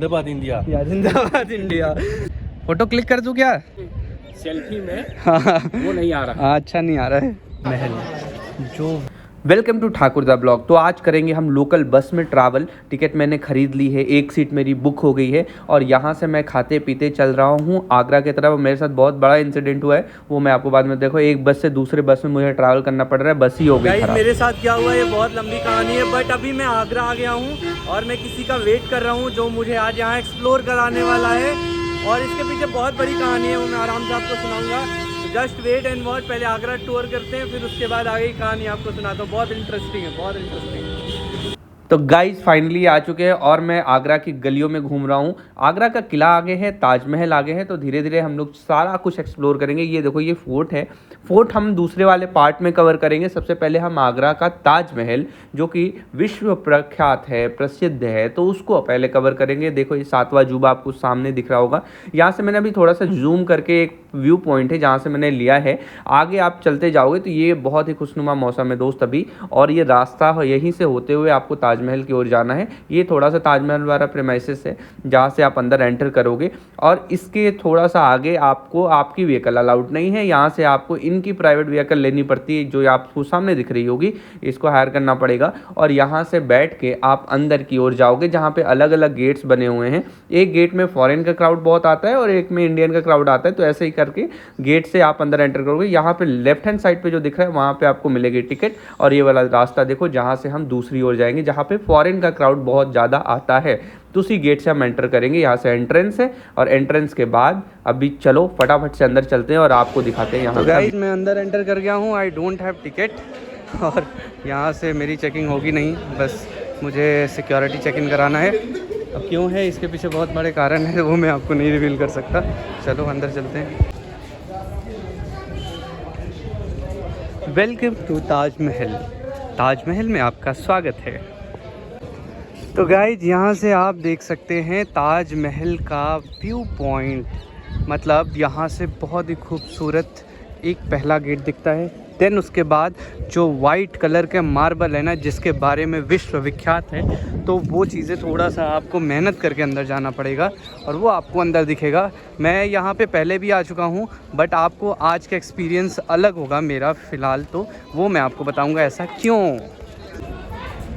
जिंदाबाद इंडिया। जिंदाबाद India. Photo click कर दूं क्या सेल्फी में? हाँ वो नहीं आ रहा। अच्छा नहीं आ रहा है। महल जो वेलकम टू ठाकुर दा ब्लॉग। तो आज करेंगे हम लोकल बस में ट्रैवल। टिकट मैंने ख़रीद ली है, एक सीट मेरी बुक हो गई है और यहाँ से मैं खाते पीते चल रहा हूँ आगरा की तरफ। मेरे साथ बहुत बड़ा इंसिडेंट हुआ है, वो मैं आपको बाद में देखो। एक बस से दूसरे बस में मुझे ट्रैवल करना पड़ रहा है, बस ही हो गई खराब। मेरे साथ क्या हुआ ये बहुत लंबी कहानी है, बट अभी मैं आगरा आ गया हूँ और मैं किसी का वेट कर रहा हूँ जो मुझे आज यहाँ एक्सप्लोर कराने वाला है और इसके पीछे बहुत बड़ी कहानी है, वो मैं आराम से आपको सुनाऊंगा। Just wait and watch. पहले आगरा टूर करते हैं, फिर उसके बाद आगे की कहानी आपको सुनाता हूँ। बहुत इंटरेस्टिंग है, बहुत इंटरेस्टिंग। तो गाइस फाइनली आ चुके हैं और मैं आगरा की गलियों में घूम रहा हूँ। आगरा का किला आगे है, ताजमहल आगे है, तो धीरे धीरे हम लोग सारा कुछ एक्सप्लोर करेंगे। ये देखो ये फोर्ट है, फोर्ट हम दूसरे वाले पार्ट में कवर करेंगे। सबसे पहले हम आगरा का ताजमहल जो कि विश्व प्रख्यात है, प्रसिद्ध है, तो उसको पहले कवर करेंगे। देखो ये 7वां अजूबा आपको सामने दिख रहा होगा। यहाँ से मैंने अभी थोड़ा सा जूम करके एक व्यू पॉइंट है जहाँ से मैंने लिया है। आगे आप चलते जाओगे तो ये बहुत ही खुशनुमा मौसम है दोस्त अभी, और ये रास्ता यहीं से होते हुए आपको ताजमहल की ओर जाना है। ये थोड़ा सा ताजमहल वाला प्रेमाइसिस है जहाँ से आप अंदर एंटर करोगे, और इसके थोड़ा सा आगे आपको आपकी व्हीकल अलाउड नहीं है। यहाँ से आपको इनकी प्राइवेट व्हीकल लेनी पड़ती है जो आपको सामने दिख रही होगी, इसको हायर करना पड़ेगा और यहाँ से बैठ के आप अंदर की ओर जाओगे जहाँ पे अलग अलग गेट्स बने हुए हैं। एक गेट में फॉरेन का क्राउड बहुत आता है और एक में इंडियन का क्राउड आता है, तो ऐसे ही करके गेट से आप अंदर एंटर करोगे। यहाँ पे लेफ्ट हैंड साइड पे जो दिख रहा है वहाँ पे आपको मिलेगी टिकट, और ये वाला रास्ता देखो जहाँ से हम दूसरी ओर जाएंगे जहाँ पे फॉरेन का क्राउड बहुत ज़्यादा आता है। तो उसी गेट से हम एंटर करेंगे। यहाँ से एंट्रेंस है और एंट्रेंस के बाद अभी चलो फटाफट से अंदर चलते हैं और आपको दिखाते हैं। यहाँ गाइस मैं अंदर एंटर कर गया हूँ। आई डोंट हैव टिकट और यहाँ से मेरी चेकिंग होगी नहीं, बस मुझे सिक्योरिटी चेक इन कराना है। अब क्यों है इसके पीछे बहुत बड़े कारण है, वो मैं आपको नहीं रिवील कर सकता। चलो अंदर चलते हैं। Welcome to Taj Mahal. ताजमहल में आपका स्वागत है। तो गाइज यहाँ से आप देख सकते हैं ताजमहल का व्यू पॉइंट। मतलब यहाँ से बहुत ही खूबसूरत एक पहला गेट दिखता है। देन उसके बाद जो वाइट कलर के मार्बल है ना, जिसके बारे में विश्व विख्यात है, तो वो चीज़ें थोड़ा सा आपको मेहनत करके अंदर जाना पड़ेगा और वो आपको अंदर दिखेगा। मैं यहाँ पे पहले भी आ चुका हूँ, बट आपको आज का एक्सपीरियंस अलग होगा मेरा फ़िलहाल, तो वो मैं आपको बताऊँगा ऐसा क्यों।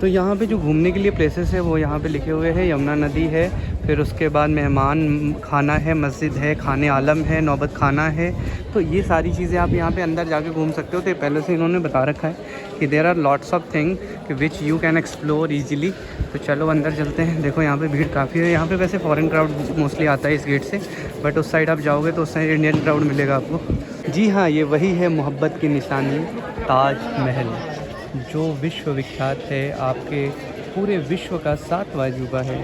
तो यहाँ पे जो घूमने के लिए प्लेसेस है वो यहाँ पे लिखे हुए हैं। यमुना नदी है, फिर उसके बाद मेहमान खाना है, मस्जिद है, खाने आलम है, नौबत खाना है। तो ये सारी चीज़ें आप यहाँ पे अंदर जाके घूम सकते हो। तो पहले से इन्होंने बता रखा है कि there are lots of thing which you can explore easily. तो चलो अंदर चलते हैं। देखो यहाँ पे भीड़ काफ़ी है। यहाँ पे वैसे फॉरेन क्राउड मोस्टली आता है इस गेट से, बट उस साइड आप जाओगे तो उस साइड इंडियन क्राउड मिलेगा आपको। जी हाँ, ये वही है मोहब्बत की निशानी, ताजमहल, जो विश्व विख्यात है। आपके पूरे विश्व का 7वां अजूबा है,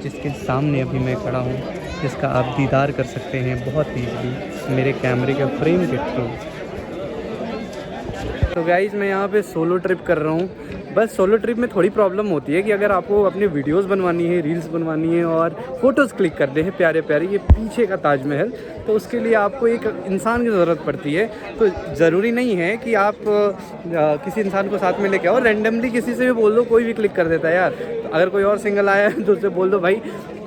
जिसके सामने अभी मैं खड़ा हूँ, जिसका आप दीदार कर सकते हैं बहुत ईजीली मेरे कैमरे के फ्रेम के थ्रू। तो गाइस मैं यहाँ पे सोलो ट्रिप कर रहा हूँ। बस सोलो ट्रिप में थोड़ी प्रॉब्लम होती है कि अगर आपको अपनी वीडियोस बनवानी है, रील्स बनवानी है और फ़ोटोज़ क्लिक करने हैं प्यारे प्यारे, ये पीछे का ताजमहल, तो उसके लिए आपको एक इंसान की ज़रूरत पड़ती है। तो ज़रूरी नहीं है कि आप किसी इंसान को साथ में लेके आओ। रैंडमली किसी से भी बोल दो, कोई भी क्लिक कर देता है यार। तो अगर कोई और सिंगल आया है तो उससे बोल दो भाई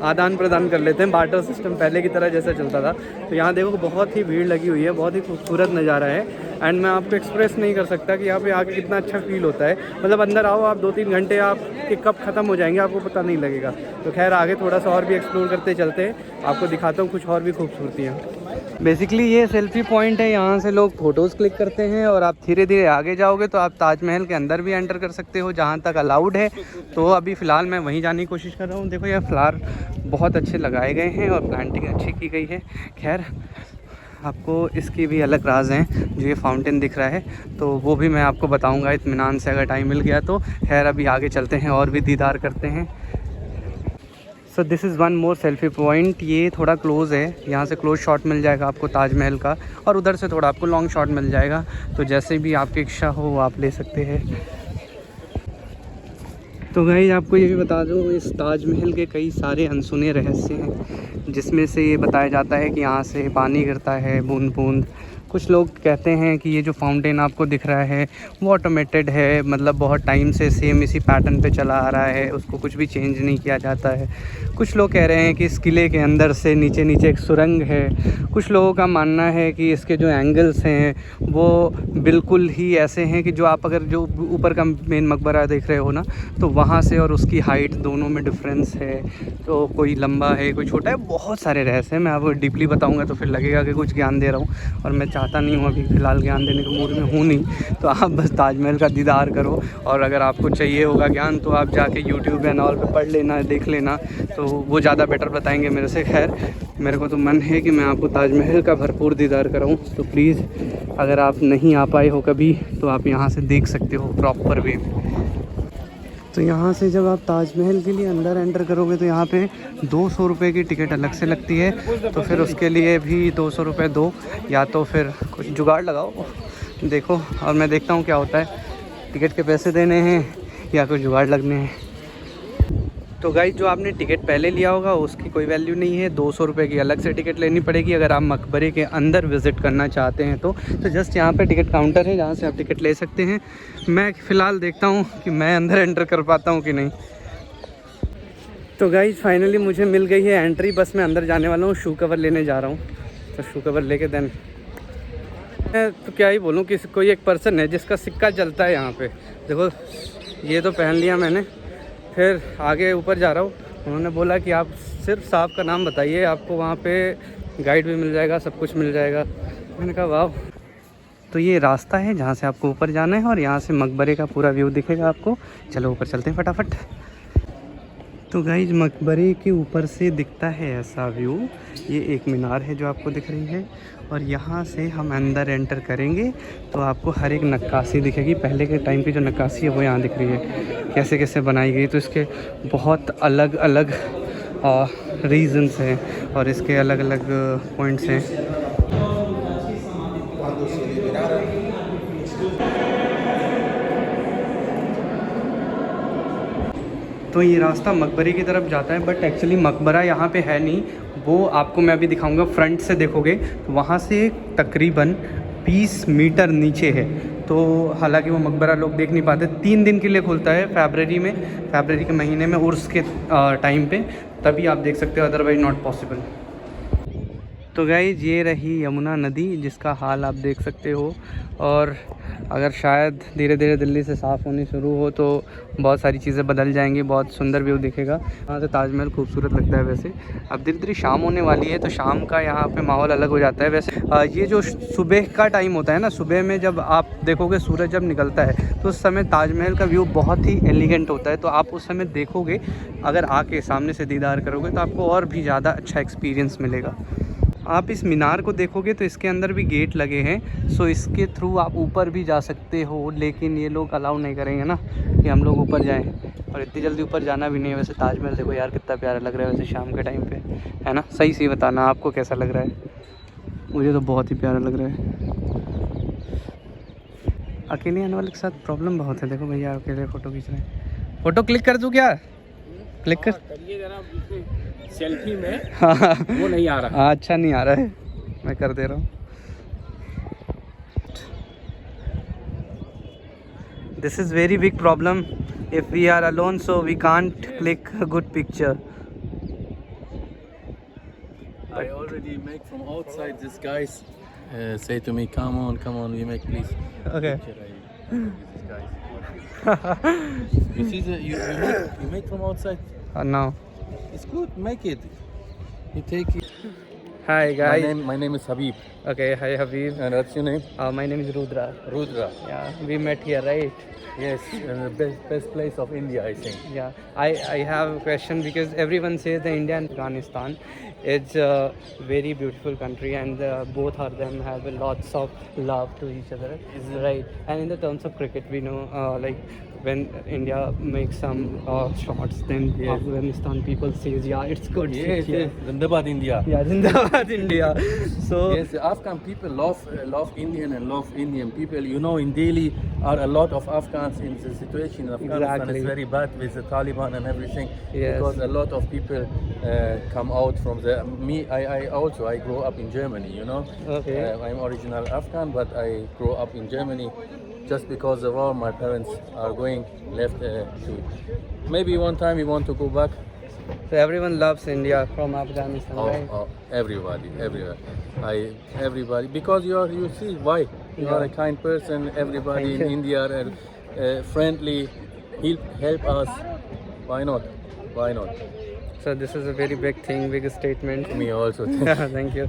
आदान प्रदान कर लेते हैं। बार्टर सिस्टम पहले की तरह जैसा चलता था। तो यहाँ देखो बहुत ही भीड़ लगी हुई है, बहुत ही खूबसूरत नज़ारा है। एंड मैं आपको एक्सप्रेस नहीं कर सकता कि यहाँ पे आके कितना अच्छा फील होता है। मतलब अंदर आओ आप, 2-3 घंटे आपके कब ख़त्म हो जाएंगे आपको पता नहीं लगेगा। तो खैर आगे थोड़ा सा और भी एक्सप्लोर करते चलते हैं, आपको दिखाता हूँ कुछ और भी खूबसूरतियाँ। बेसिकली ये सेल्फी पॉइंट है, यहाँ से लोग फ़ोटोज़ क्लिक करते हैं और आप धीरे धीरे आगे जाओगे तो आप ताजमहल के अंदर भी एंटर कर सकते हो जहाँ तक अलाउड है। तो अभी फ़िलहाल मैं वहीं जाने की कोशिश कर रहा हूँ। देखो ये फ्लावर बहुत अच्छे लगाए गए हैं और प्लांटिंग अच्छी की गई है। खैर आपको इसकी भी अलग राज हैं, जो ये फाउंटेन दिख रहा है तो वो भी मैं आपको बताऊँगा इत्मीनान से, अगर टाइम मिल गया तो। खैर अभी आगे चलते हैं और भी दीदार करते हैं। So this is one more selfie point. ये थोड़ा क्लोज़ है, यहाँ से क्लोज शॉट मिल जाएगा आपको ताजमहल का, और उधर से थोड़ा आपको लॉन्ग शॉट मिल जाएगा। तो जैसे भी आपकी इच्छा हो वो आप ले सकते हैं। तो गाइस आपको ये भी बता दूँ, इस ताजमहल के कई सारे अनसुने रहस्य हैं, जिसमें से ये बताया जाता है कि यहाँ से पानी गिरता है बूंद बूंद, कुछ लोग कहते हैं कि ये जो फाउंटेन आपको दिख रहा है वो ऑटोमेटेड है, मतलब बहुत टाइम से सेम इसी पैटर्न पे चला आ रहा है, उसको कुछ भी चेंज नहीं किया जाता है। कुछ लोग कह रहे हैं कि इस किले के अंदर से नीचे नीचे एक सुरंग है। कुछ लोगों का मानना है कि इसके जो एंगल्स हैं वो बिल्कुल ही ऐसे हैं कि जो आप अगर जो ऊपर का मेन मकबरा देख रहे हो ना, तो वहाँ से और उसकी हाइट दोनों में डिफरेंस है। तो कोई लंबा है, कोई छोटा है, बहुत सारे रहस्य हैं। मैं आपको डीपली बताऊँगा तो फिर लगेगा कि कुछ ज्ञान दे रहा हूँ, और मैं चाहता नहीं हूँ अभी फ़िलहाल ज्ञान देने के मूड में हूँ नहीं। तो आप बस ताजमहल का दीदार करो, और अगर आपको चाहिए होगा ज्ञान तो आप जाके यूट्यूब एंड ऑल पे पढ़ लेना, देख लेना, तो वो ज़्यादा बेटर बताएंगे मेरे से। खैर मेरे को तो मन है कि मैं आपको ताजमहल का भरपूर दीदार कराऊँ, तो प्लीज़ अगर आप नहीं आ पाए हो कभी तो आप यहाँ से देख सकते हो प्रॉपर वे में। तो यहाँ से जब आप ताजमहल के लिए अंदर एंटर करोगे तो यहाँ पे 200 रुपये की टिकट अलग से लगती है। तो फिर उसके लिए भी 200 रुपये दो, या तो फिर कुछ जुगाड़ लगाओ, देखो। और मैं देखता हूँ क्या होता है, टिकट के पैसे देने हैं या कुछ जुगाड़ लगने हैं। तो गाइस जो आपने टिकट पहले लिया होगा उसकी कोई वैल्यू नहीं है, 200 रुपये की अलग से टिकट लेनी पड़ेगी अगर आप मकबरे के अंदर विज़िट करना चाहते हैं। तो जस्ट यहाँ पे टिकट काउंटर है जहाँ से आप टिकट ले सकते हैं। मैं फ़िलहाल देखता हूँ कि मैं अंदर एंटर कर पाता हूँ कि नहीं। तो गाइस फाइनली मुझे मिल गई है एंट्री, बस मैं अंदर जाने वाला हूँ, शू कवर लेने जा रहा हूँ। तो शू कवर लेके देन मैं तो क्या ही बोलूँ कि कोई एक पर्सन है जिसका सिक्का चलता है यहाँ पे। देखो ये तो पहन लिया मैंने, फिर आगे ऊपर जा रहा हूँ। उन्होंने बोला कि आप सिर्फ साहब का नाम बताइए, आपको वहाँ पे गाइड भी मिल जाएगा, सब कुछ मिल जाएगा। मैंने कहा वाह। तो ये रास्ता है जहाँ से आपको ऊपर जाना है, और यहाँ से मकबरे का पूरा व्यू दिखेगा आपको। चलो ऊपर चलते हैं फटाफट। तो गाइज मकबरे के ऊपर से दिखता है ऐसा व्यू। ये एक मीनार है जो आपको दिख रही है, और यहाँ से हम अंदर एंटर करेंगे तो आपको हर एक नक्काशी दिखेगी। पहले के टाइम की जो नक्काशी है वो यहाँ दिख रही है, कैसे कैसे बनाई गई। तो इसके बहुत अलग अलग रीजंस हैं और इसके अलग अलग पॉइंट्स हैं। तो ये रास्ता मकबरे की तरफ जाता है, बट एक्चुअली मकबरा यहाँ पे है नहीं। वो आपको मैं अभी दिखाऊंगा। फ्रंट से देखोगे तो वहाँ से तकरीबन 20 मीटर नीचे है। तो हालांकि वो मकबरा लोग देख नहीं पाते। 3 दिन के लिए खुलता है फरवरी के महीने में, उर्स के टाइम पे, तभी आप देख सकते हो, अदरवाइज नॉट पॉसिबल। तो गाइज ये रही यमुना नदी जिसका हाल आप देख सकते हो। और अगर शायद धीरे धीरे दिल्ली से साफ़ होनी शुरू हो तो बहुत सारी चीज़ें बदल जाएंगी, बहुत सुंदर व्यू दिखेगा। यहाँ से ताजमहल खूबसूरत लगता है। वैसे अब धीरे धीरे शाम होने वाली है तो शाम का यहाँ पे माहौल अलग हो जाता है। वैसे ये जो सुबह का टाइम होता है ना, सुबह में जब आप देखोगे सूरज जब निकलता है तो उस समय ताजमहल का व्यू बहुत ही एलिगेंट होता है। तो आप उस समय देखोगे, अगर आके सामने से दीदार करोगे तो आपको और भी ज़्यादा अच्छा एक्सपीरियंस मिलेगा। आप इस मीनार को देखोगे तो इसके अंदर भी गेट लगे हैं, सो इसके थ्रू आप ऊपर भी जा सकते हो, लेकिन ये लोग अलाउ नहीं करेंगे ना कि हम लोग ऊपर जाएं, और इतनी जल्दी ऊपर जाना भी नहीं है। वैसे ताजमहल देखो यार कितना प्यारा लग रहा है वैसे शाम के टाइम पे, है ना? सही से बताना आपको कैसा लग रहा है। मुझे तो बहुत ही प्यारा लग रहा है। अकेले आने वाले के साथ प्रॉब्लम बहुत है। देखो भैया अकेले फ़ोटो खींच रहे हैं। फ़ोटो क्लिक कर दूँ क्या? क्लिक कर करिए जरा, सेल्फी में हाँ वो नहीं आ रहा। अच्छा नहीं आ रहा है, मैं कर दे रहा हूँ। This is very big problem if we are alone, so we can't click a good picture. I already make from outside. This guys say to me, come on, we make please. Okay. Picture, this guys. You see you make from outside. Now. It's good. Make it. You take it. Hi guys. My name is Habib. Okay, hi Habib. And what's your name? My name is Rudra. Rudra. Yeah, we met here, right? Yes, the best place of India, I think. Yeah, I have a question because everyone says that India and Afghanistan is a very beautiful country, and both of them have lots of love to each other. Is right? And in the terms of cricket, we know like when India makes some shots, then Afghanistan people says yeah it's good. Yes, yes. Zindabad India. Yeah, Zindabad India. So yes, the Afghan people love Indian and love Indian people. You know, in Delhi are a lot of Afghans in the situation in Afghanistan. Exactly. It's very bad with the Taliban and everything. Yes. Because a lot of people come out from the. I grew up in Germany. You know. Okay. I'm original Afghan, but I grew up in Germany. Just because of all my parents are going left to. Maybe one time we want to go back. So everyone loves India from Afghanistan, right? Everybody, everybody. Because you see why you are a kind person. Everybody Thank in you. India are friendly. Help us. Why not? Why not? So this is a very big thing, big statement. Me also. Thank you.